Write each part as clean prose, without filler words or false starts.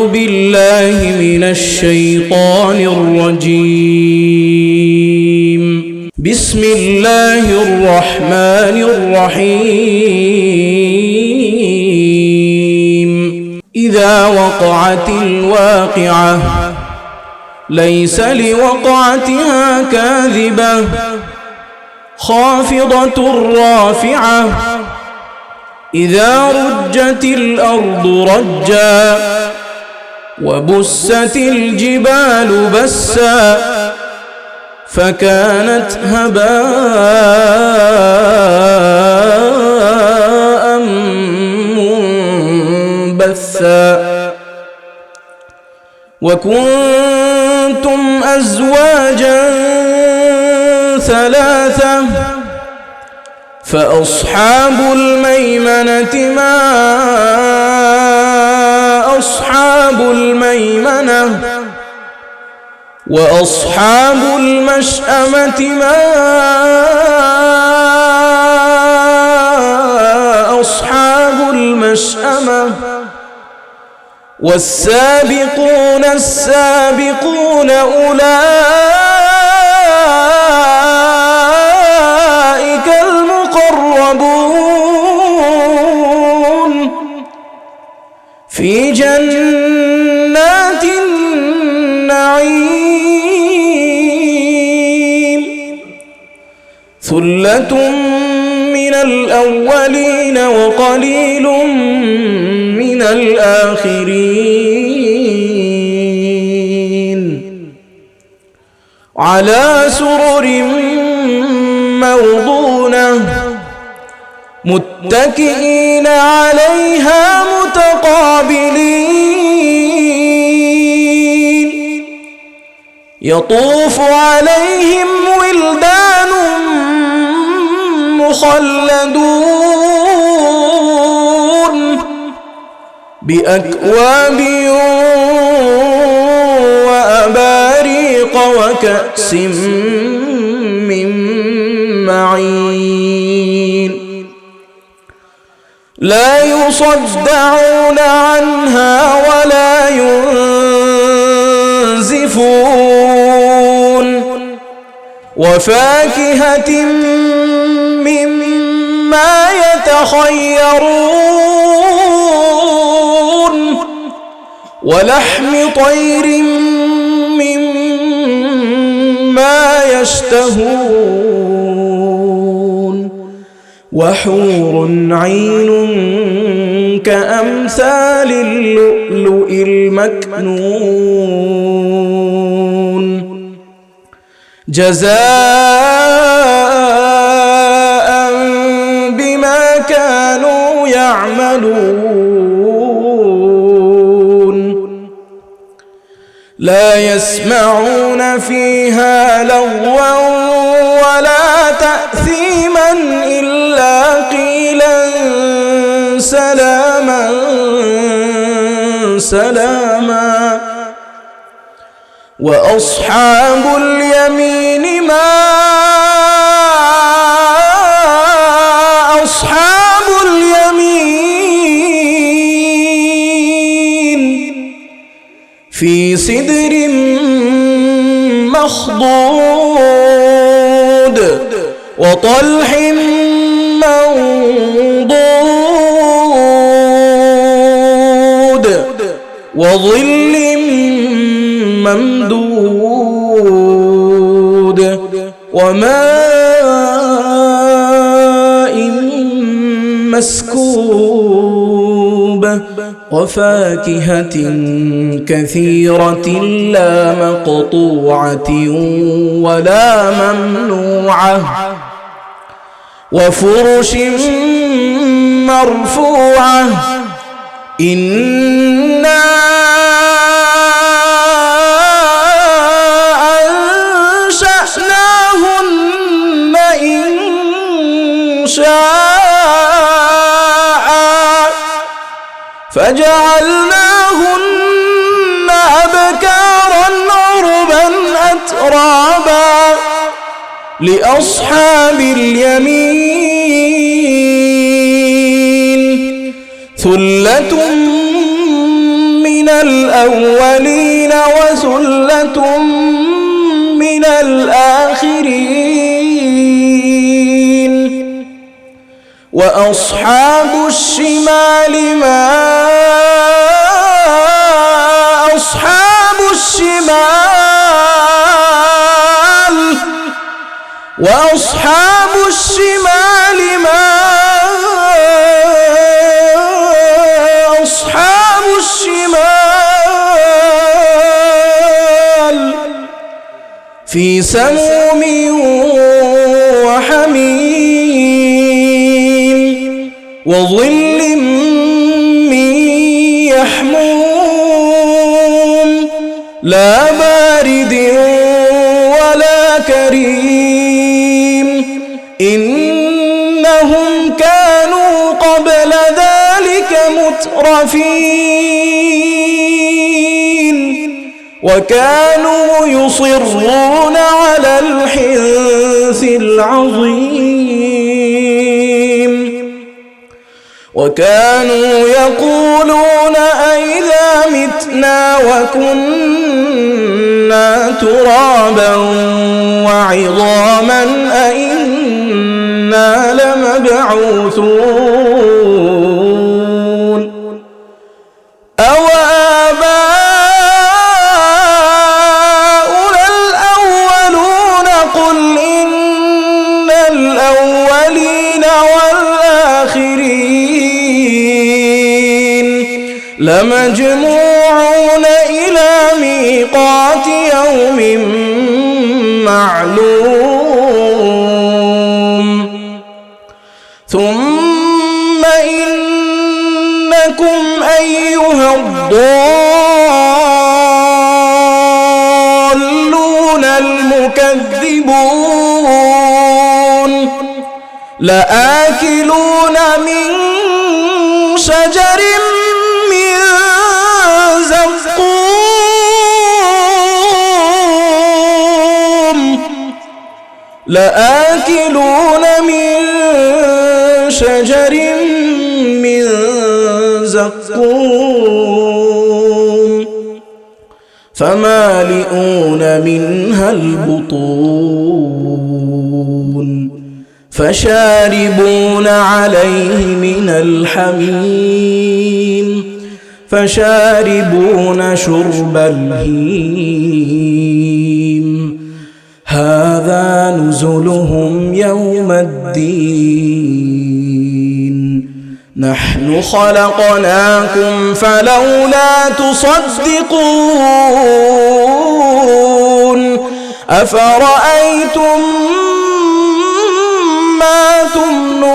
أعوذ بالله من الشيطان الرجيم. بسم الله الرحمن الرحيم. إذا وقعت الواقعة ليس لوقعتها كاذبة خافضة رافعة إذا رجت الأرض رجا وبست الجبال بسا فكانت هباء منبثا وكنتم أزواجا ثلاثة فأصحاب الميمنة ما أصحاب الميمنة وأصحاب المشأمة ما أصحاب المشأمة والسابقون السابقون أولئك المقربون في جنات النعيم ثلة من الأولين وقليل من الآخرين على سرر موضونة متكئين عليها متقابلين يطوف عليهم ولدان مخلدون بأكواب وأباريق وكأس من معين لا يصدعون عنها ولا ينزفون وفاكهة مما يتخيرون ولحم طير مما يشتهون وحور عين كأمثال اللؤلؤ المكنون جزاء بما كانوا يعملون لا يسمعون فيها لغوا ولا تأثيما إلا قيلا سلاما سلاما وأصحاب اليمين ما أصحاب اليمين في سدر مخضود وطلح منضود وظل ممدود وماء مسكوب وفاكهة كثيرة لا مقطوعة ولا ممنوعة وفرش مرفوعة إنا أنشأناهن إنشاء فجعلناهن أبكارا عربا أترابا لأصحاب اليمين ثلة من الأولين وثلة من الآخرين وأصحاب الشمال ما أصحاب الشمال وأصحاب الشمال ما أصحاب الشمال في سموم وحميم وظل من يحموم لا بارد ولا كريم إنهم كانوا قبل ذلك مترفين وكانوا يصرون على الحنث العظيم وكانوا يقولون أئذا متنا وكنا ترابا وعظاما أئنا لمبعوثون أو آباؤنا الأولون قل إن الأولين والآخرين لمجموعون إلى ميقات يوم معلوم ثم إنكم أيها الضالون المكذبون لآكلون من شجر من زقوم لآكلون من شجر من زقوم فمالئون منها البطون فشاربون عليه من الحميم فشاربون شرب الهيم هذا نزلهم يوم الدين نحن خلقناكم فلولا تصدقون أفرأيتم ما تمنون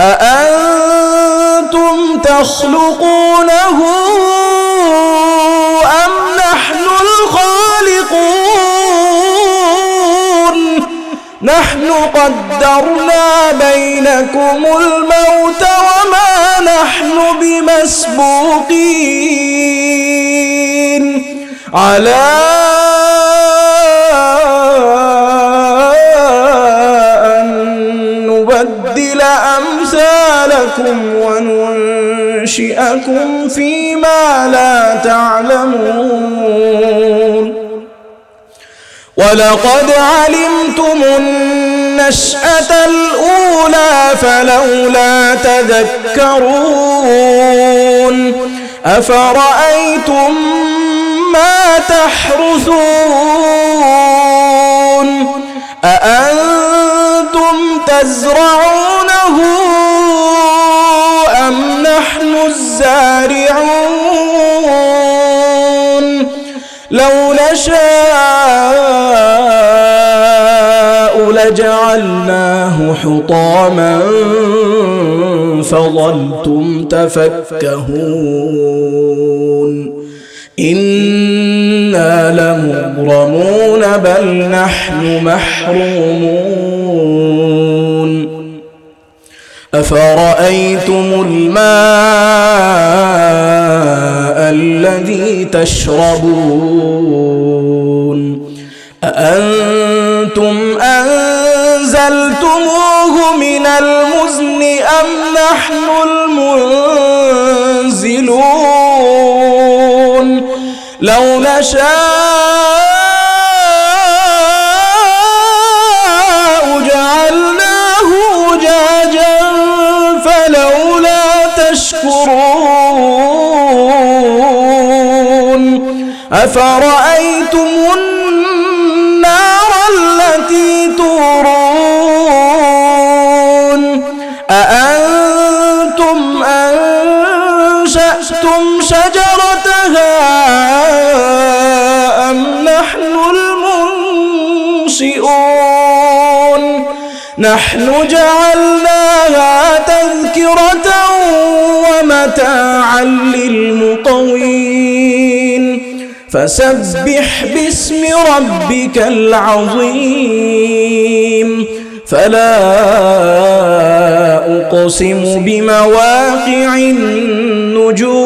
أأنتم تخلقونه أم نحن الخالقون نحن قدرنا بينكم الموت وما نحن بمسبوقين على أن نبدل أمثالكم وننشئكم فيما لا تعلمون ولقد علمتم النشأة الأولى فلولا تذكرون أفرأيتم ما تحرثون أأنتم تزرعونه أم نحن الزارعون لو نشاء لجعلناه حطاما فظلتم تفكهون إنا لمغرمون بل نحن محرومون أفرأيتم الماء الذي تشربون أأنتم أنزلتموه من المزن أم نحن المنزلون تنزلون لو نشاء جعلناه أجاجا فلولا تشكرون أفرأيتم النار التي تورون أأنتم أنشأتم شجرتها أم نحن المنشئون نحن جعلناها تذكرة ومتاعا للمقوين فسبح باسم ربك العظيم فلا أقسم بمواقع النجوم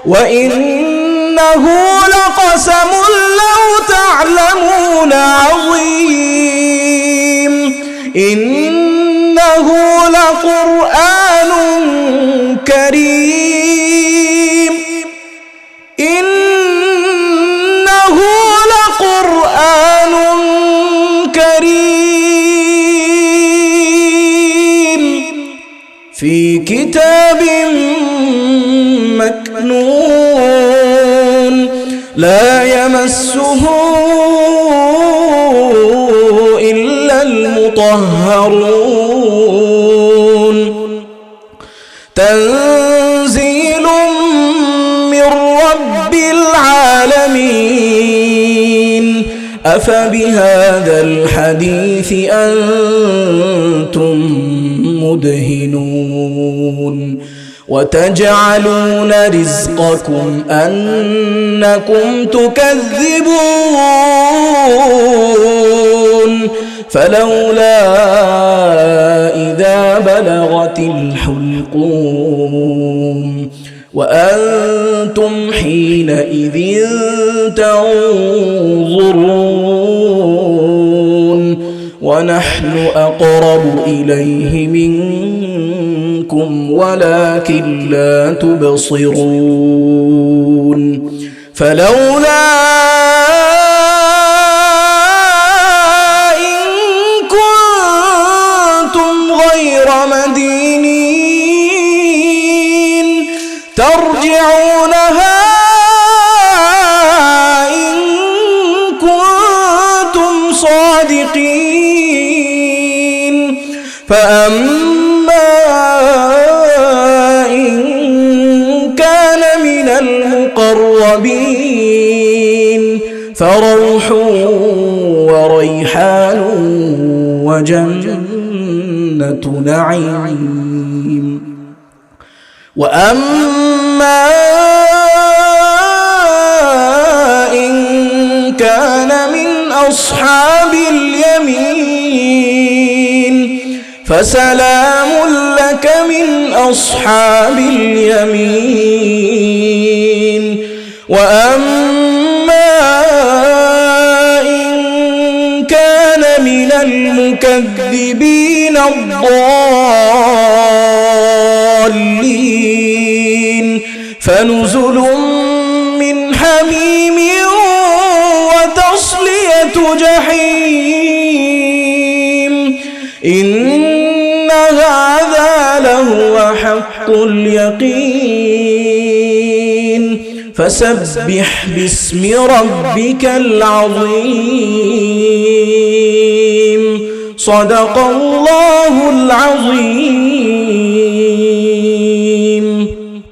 وإنه لقسم لو تعلمون عظيم إنه لقرآن كريم إنه لقرآن كريم في كتاب مكنون لا يمسه إلا المطهرون تنزيل من رب العالمين أفبهذا الحديث أنتم مدهنون وتجعلون رزقكم أنكم تكذبون فلولا إذا بلغت الحلقوم وأنتم حينئذ تنظرون ونحن أقرب إليه منكم ولكن لا تبصرون فلولا إن كنتم غير مدينين ترجعونها إن كنتم صادقين فأما إن كان من المقربين فروح وريحان وجنة نعيم وأما إن كان من أصحاب اليمين فسلام لك من أصحاب اليمين وأما إن كان من المكذبين الضالين فنزل من حميم وتصلية جحيم إن هذا لهو حق اليقين فسبح باسم ربك العظيم صدق الله العظيم.